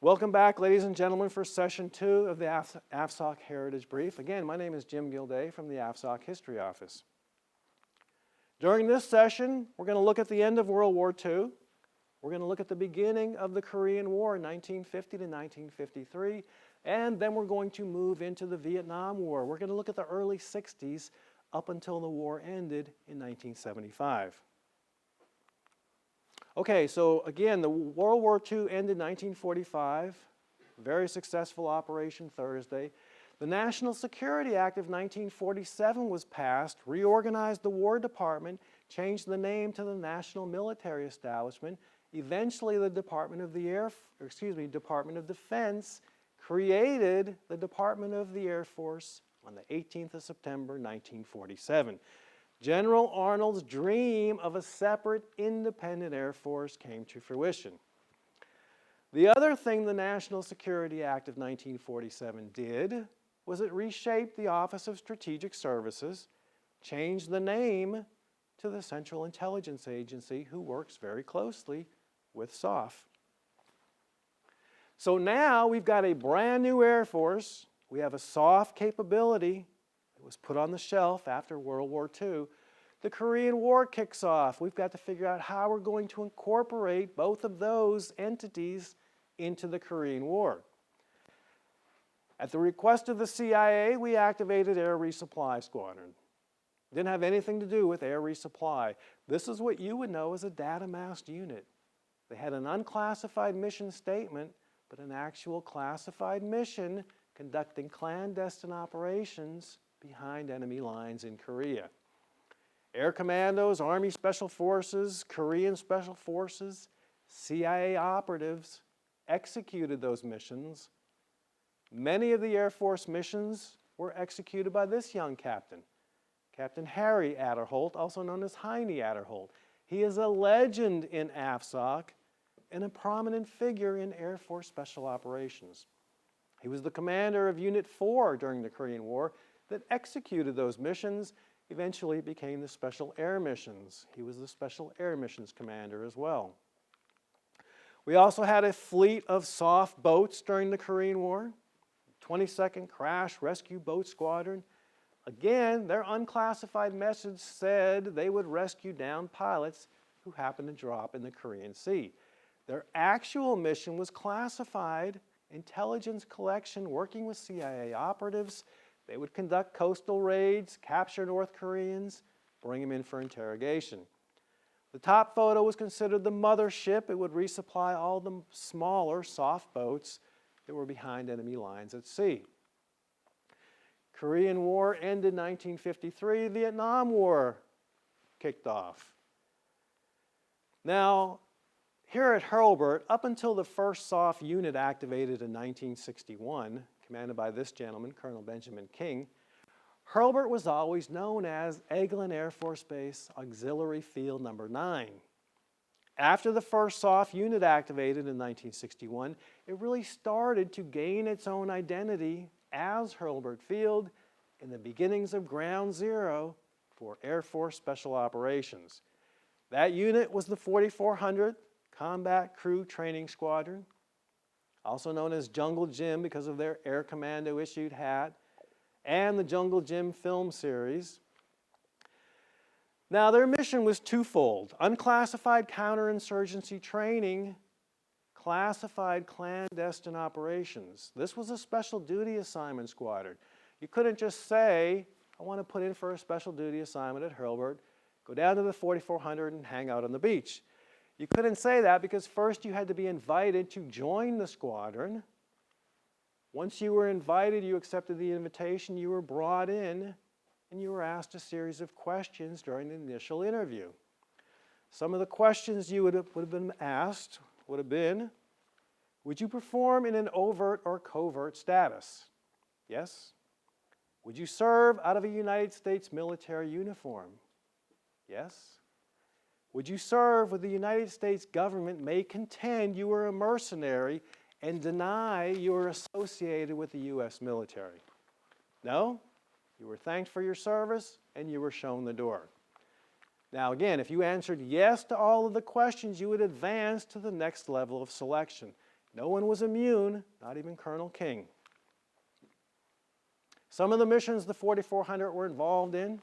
Welcome back, ladies and gentlemen, for session 2 of the AFSOC Heritage Brief. Again, my name is Jim Gilday from the AFSOC History Office. During this session, we're going to look at the end of World War II. We're going to look at the beginning of the Korean War, 1950 to 1953, and then we're going to move into the Vietnam War. We're going to look at the early 60s up until the war ended in 1975. Okay, so again, the World War II ended in 1945, very successful Operation Thursday. The National Security Act of 1947 was passed, reorganized the War Department, changed the name to the National Military Establishment. Eventually, the Department of Defense created the Department of the Air Force on the 18th of September, 1947. General Arnold's dream of a separate, independent Air Force came to fruition. The other thing the National Security Act of 1947 did was it reshaped the Office of Strategic Services, changed the name to the Central Intelligence Agency, who works very closely with SOF. So now we've got a brand new Air Force. We have a SOF capability. It was put on the shelf after World War II. The Korean War kicks off. We've got to figure out how we're going to incorporate both of those entities into the Korean War. At the request of the CIA, we activated Air Resupply Squadron. It didn't have anything to do with air resupply. This is what you would know as a data-masked unit. They had an unclassified mission statement, but an actual classified mission conducting clandestine operations behind enemy lines in Korea. Air Commandos, Army Special Forces, Korean Special Forces, CIA operatives executed those missions. Many of the Air Force missions were executed by this young captain, Captain Harry Adderholt, also known as Heine Adderholt. He is a legend in AFSOC and a prominent figure in Air Force Special Operations. He was the commander of Unit 4 during the Korean War that executed those missions, eventually became the Special Air Missions. He was the Special Air Missions commander as well. We also had a fleet of SOF boats during the Korean War, 22nd Crash Rescue Boat Squadron. Again, their unclassified message said they would rescue downed pilots who happened to drop in the Korean Sea. Their actual mission was classified intelligence collection, working with CIA operatives. They would conduct coastal raids, capture North Koreans, bring them in for interrogation. The top photo was considered the mothership. It would resupply all the smaller, soft boats that were behind enemy lines at sea. Korean War ended in 1953. Vietnam War kicked off. Now, here at Hurlburt, up until the first SOF unit activated in 1961, commanded by this gentleman, Colonel Benjamin King, Hurlburt was always known as Eglin Air Force Base Auxiliary Field No. 9. After the first SOF unit activated in 1961, it really started to gain its own identity as Hurlburt Field in the beginnings of Ground Zero for Air Force Special Operations. That unit was the 4400th Combat Crew Training Squadron, also known as Jungle Jim because of their Air Commando issued hat, and the Jungle Jim film series. Now, their mission was twofold: unclassified counterinsurgency training, classified clandestine operations. This was a special duty assignment squadron. You couldn't just say, I want to put in for a special duty assignment at Hurlburt, go down to the 4400 and hang out on the beach. You couldn't say that because first you had to be invited to join the squadron. Once you were invited, you accepted the invitation, you were brought in, and you were asked a series of questions during the initial interview. Some of the questions you would have been asked would have been, would you perform in an overt or covert status? Yes. Would you serve out of a United States military uniform? Yes. Would you serve where the United States government may contend you were a mercenary and deny you were associated with the U.S. military? No? You were thanked for your service and you were shown the door. Now again, if you answered yes to all of the questions, you would advance to the next level of selection. No one was immune, not even Colonel King. Some of the missions the 4400 were involved in: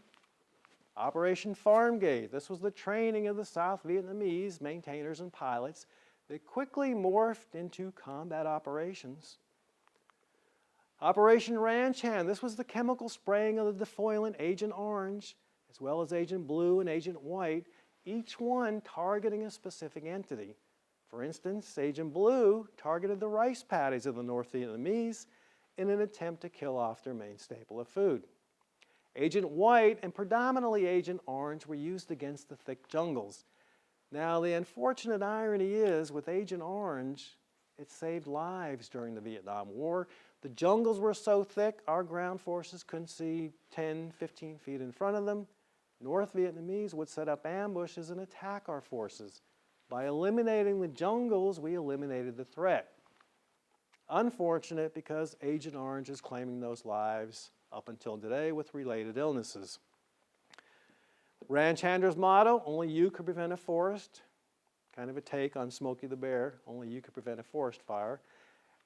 Operation Farmgate. This was the training of the South Vietnamese maintainers and pilots. They quickly morphed into combat operations. Operation Ranch Hand. This was the chemical spraying of the defoliant Agent Orange, as well as Agent Blue and Agent White, each one targeting a specific entity. For instance, Agent Blue targeted the rice paddies of the North Vietnamese in an attempt to kill off their main staple of food. Agent White and predominantly Agent Orange were used against the thick jungles. Now, the unfortunate irony is, with Agent Orange, it saved lives during the Vietnam War. The jungles were so thick, our ground forces couldn't see 10, 15 feet in front of them. North Vietnamese would set up ambushes and attack our forces. By eliminating the jungles, we eliminated the threat. Unfortunate, because Agent Orange is claiming those lives up until today with related illnesses. Ranch Hander's motto: only you could prevent a forest. Kind of a take on Smokey the Bear: only you could prevent a forest fire.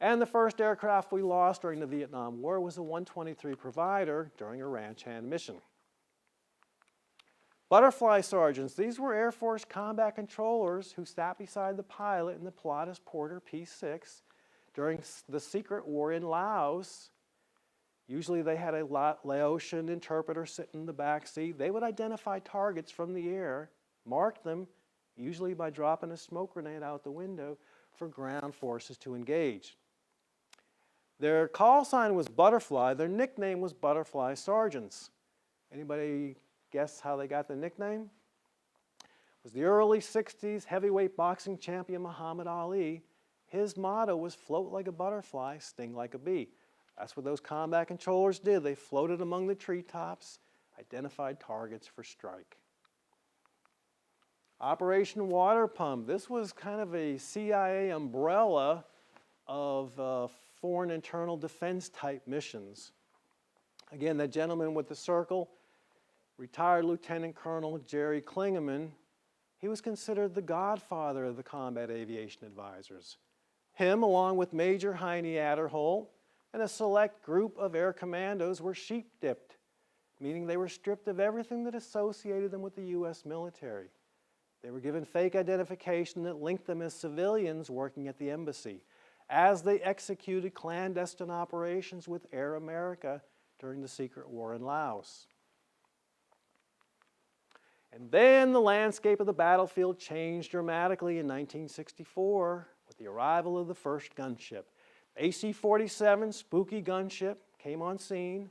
And the first aircraft we lost during the Vietnam War was a 123 Provider during a ranch hand mission. Butterfly sergeants. These were Air Force combat controllers who sat beside the pilot in the Pilatus Porter P-6 during the secret war in Laos. Usually they had a Laotian interpreter sitting in the back seat. They would identify targets from the air, mark them, usually by dropping a smoke grenade out the window, for ground forces to engage. Their call sign was Butterfly. Their nickname was Butterfly Sergeants. Anybody guess how they got the nickname? It was the early 60s heavyweight boxing champion Muhammad Ali. His motto was float like a butterfly, sting like a bee. That's what those combat controllers did. They floated among the treetops, identified targets for strike. Operation Water Pump. This was kind of a CIA umbrella of foreign internal defense type missions. Again, that gentleman with the circle, retired Lieutenant Colonel Jerry Klingeman, he was considered the godfather of the combat aviation advisors. Him, along with Major Heine Adderholt, and a select group of air commandos, were sheep-dipped, meaning they were stripped of everything that associated them with the U.S. military. They were given fake identification that linked them as civilians working at the embassy, as they executed clandestine operations with Air America during the secret war in Laos. And then the landscape of the battlefield changed dramatically in 1964 with the arrival of the first gunship. AC-47 spooky gunship came on scene,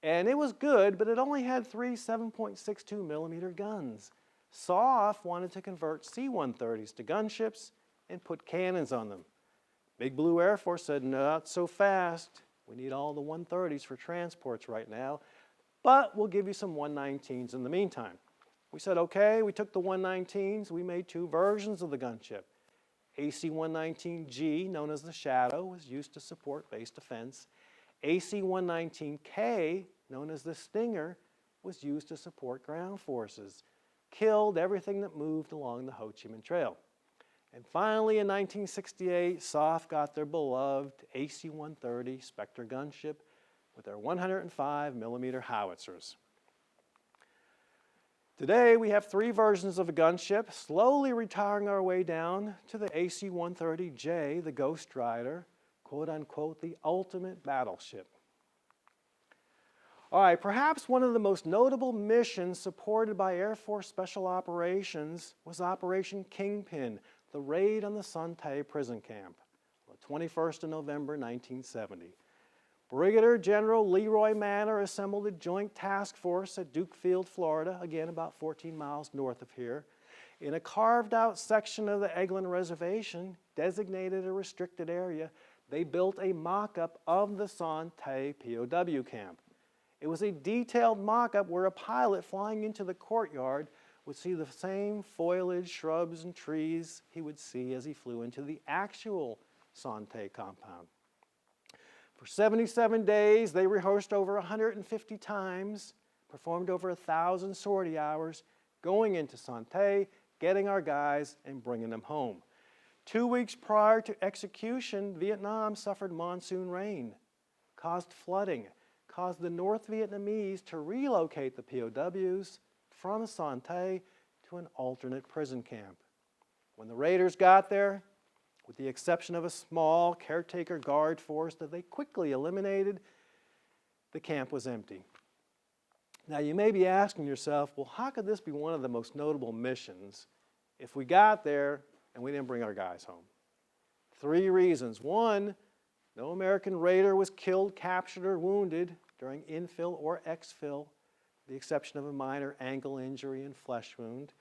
and it was good, but it only had 3 7.62 millimeter guns. SOF wanted to convert C-130s to gunships and put cannons on them. Big Blue Air Force said, not so fast. We need all the 130s for transports right now, but we'll give you some 119s in the meantime. We said, okay. We took the 119s. We made 2 versions of the gunship. AC-119G, known as the Shadow, was used to support base defense. AC-119K, known as the Stinger, was used to support ground forces. Killed everything that moved along the Ho Chi Minh Trail. And finally, in 1968, SOF got their beloved AC-130 Spectre gunship with their 105 millimeter howitzers. Today, we have 3 versions of a gunship, slowly retiring our way down to the AC-130J, the Ghost Rider, quote-unquote, the ultimate battleship. All right, perhaps one of the most notable missions supported by Air Force Special Operations was Operation Kingpin, the raid on the Son Tay prison camp, the 21st of November, 1970. Brigadier General Leroy Manor assembled a joint task force at Duke Field, Florida, again about 14 miles north of here, in a carved-out section of the Eglin Reservation, designated a restricted area. They built a mock-up of the Son Tay POW camp. It was a detailed mock-up where a pilot flying into the courtyard would see the same foliage, shrubs, and trees he would see as he flew into the actual Son Tay compound. For 77 days, they rehearsed over 150 times, performed over 1,000 sortie hours, going into Son Tay, getting our guys, and bringing them home. 2 weeks prior to execution, Vietnam suffered monsoon rain, caused flooding, caused the North Vietnamese to relocate the POWs from Son Tay to an alternate prison camp. When the raiders got there, with the exception of a small caretaker guard force that they quickly eliminated, the camp was empty. Now you may be asking yourself, well, how could this be one of the most notable missions if we got there and we didn't bring our guys home? 3 reasons. 1, no American raider was killed, captured, or wounded during infill or exfil, with the exception of a minor ankle injury and flesh wound.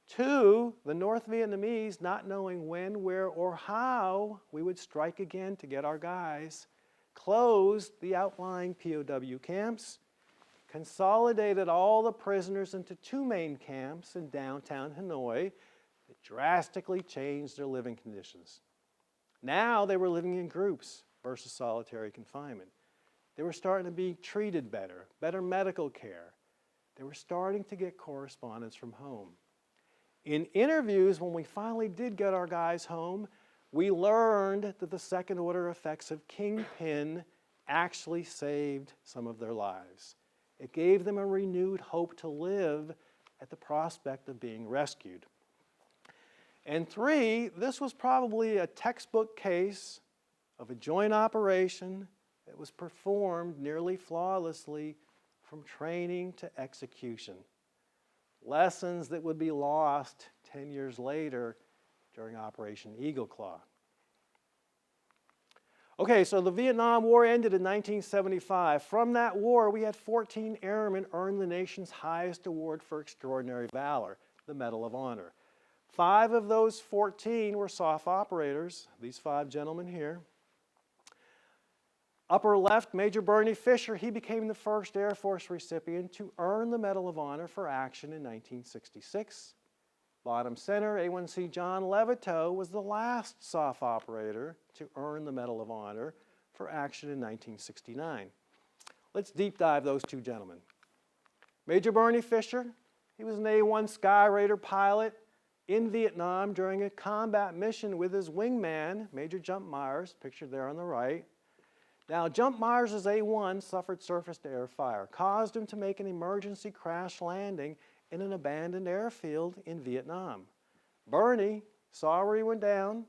2, the North Vietnamese, not knowing when, where, or how we would strike again to get our guys, closed the outlying POW camps, consolidated all the prisoners into 2 main camps in downtown Hanoi that drastically changed their living conditions. Now they were living in groups versus solitary confinement. They were starting to be treated better, better medical care. They were starting to get correspondence from home. In interviews, when we finally did get our guys home, we learned that the second order effects of Kingpin actually saved some of their lives. It gave them a renewed hope to live at the prospect of being rescued. And 3, this was probably a textbook case of a joint operation that was performed nearly flawlessly from training to execution. Lessons that would be lost 10 years later during Operation Eagle Claw. Okay, so the Vietnam War ended in 1975. From that war, we had 14 airmen earn the nation's highest award for extraordinary valor, the Medal of Honor. 5 of those 14 were SOF operators, these 5 gentlemen here. Upper left, Major Bernie Fisher, he became the first Air Force recipient to earn the Medal of Honor for action in 1966. Bottom center, A1C John Levitow was the last SOF operator to earn the Medal of Honor for action in 1969. Let's deep dive those 2 gentlemen. Major Bernie Fisher, he was an A1 Sky Raider pilot in Vietnam during a combat mission with his wingman, Major Jump Myers, pictured there on the right. Now, Jump Myers' A1 suffered surface-to-air fire, caused him to make an emergency crash landing in an abandoned airfield in Vietnam. Bernie saw where he went down,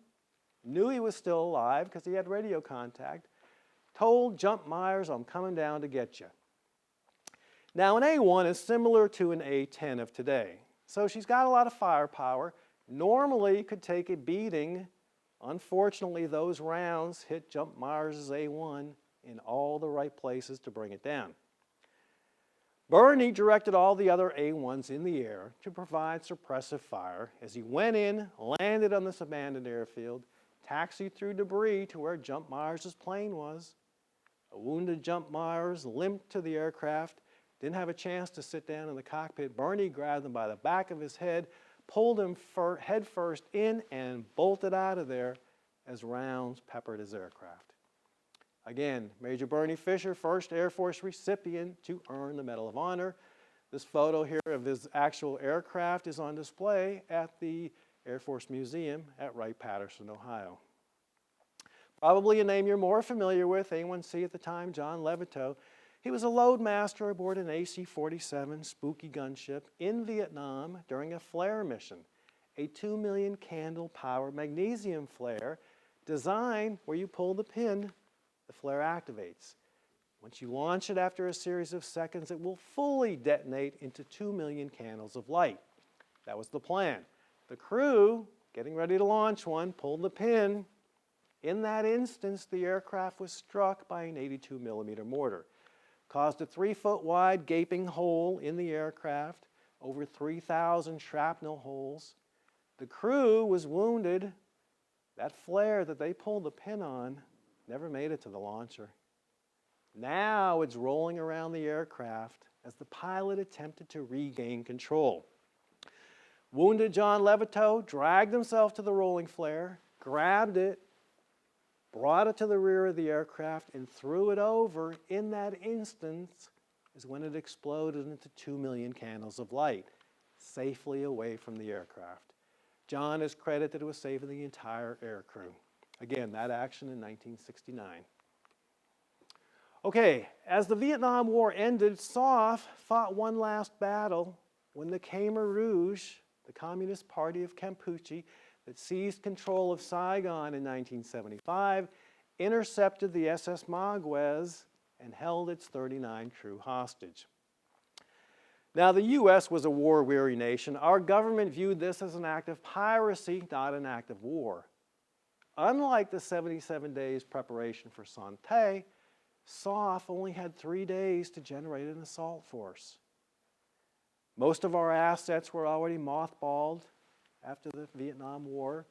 knew he was still alive because he had radio contact, told Jump Myers, I'm coming down to get you. Now, an A1 is similar to an A10 of today. So she's got a lot of firepower, normally could take a beating. Unfortunately, those rounds hit Jump Myers' A1 in all the right places to bring it down. Bernie directed all the other A1s in the air to provide suppressive fire as he went in, landed on this abandoned airfield, taxied through debris to where Jump Myers' plane was. A wounded Jump Myers limped to the aircraft, didn't have a chance to sit down in the cockpit. Bernie grabbed him by the back of his head, pulled him head first in, and bolted out of there as rounds peppered his aircraft. Again, Major Bernie Fisher, first Air Force recipient to earn the Medal of Honor. This photo here of his actual aircraft is on display at the Air Force Museum at Wright-Patterson, Ohio. Probably a name you're more familiar with, A1C at the time, John Levitow. He was a loadmaster aboard an AC-47 Spooky gunship in Vietnam during a flare mission, a 2 million candle power magnesium flare designed where you pull the pin, the flare activates. Once you launch it after a series of seconds, it will fully detonate into 2 million candles of light. That was the plan. The crew, getting ready to launch one, pulled the pin. In that instance, the aircraft was struck by an 82 millimeter mortar. Caused a 3-foot wide gaping hole in the aircraft, over 3,000 shrapnel holes. The crew was wounded. That flare that they pulled the pin on never made it to the launcher. Now it's rolling around the aircraft as the pilot attempted to regain control. Wounded John Levitow dragged himself to the rolling flare, grabbed it, brought it to the rear of the aircraft, and threw it over. In that instance is when it exploded into 2 million candles of light, safely away from the aircraft. John is credited with saving the entire air crew. Again, that action in 1969. Okay, as the Vietnam War ended, SOF fought one last battle when the Khmer Rouge, the Communist Party of Campuchia, that seized control of Saigon in 1975, intercepted the SS Maguez and held its 39 crew hostage. Now, the U.S. was a war-weary nation. Our government viewed this as an act of piracy, not an act of war. Unlike the 77 days preparation for Son Tay, SOF only had 3 days to generate an assault force. Most of our assets were already mothballed after the Vietnam War.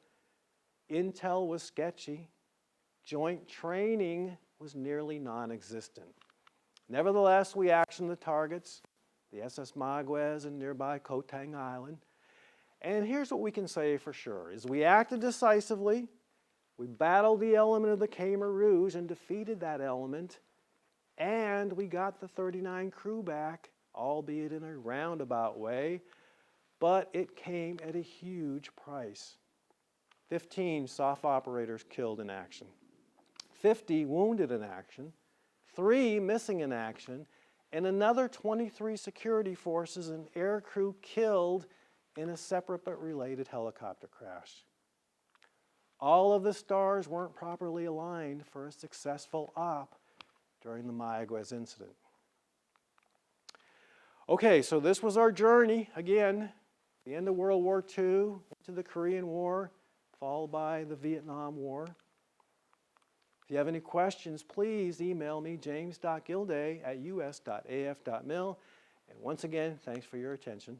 Intel was sketchy. Joint training was nearly non-existent. Nevertheless, we actioned the targets, the SS Maguez and nearby Koh Tang Island. And here's what we can say for sure, is we acted decisively, we battled the element of the Khmer Rouge and defeated that element, and we got the 39 crew back, albeit in a roundabout way, but it came at a huge price. 15 SOF operators killed in action, 50 wounded in action, 3 missing in action, and another 23 security forces and air crew killed in a separate but related helicopter crash. All of the stars weren't properly aligned for a successful op during the Mayaguez incident. Okay, so this was our journey. Again, the end of World War II, to the Korean War, followed by the Vietnam War. If you have any questions, please email me, james.gilday@us.af.mil. And once again, thanks for your attention.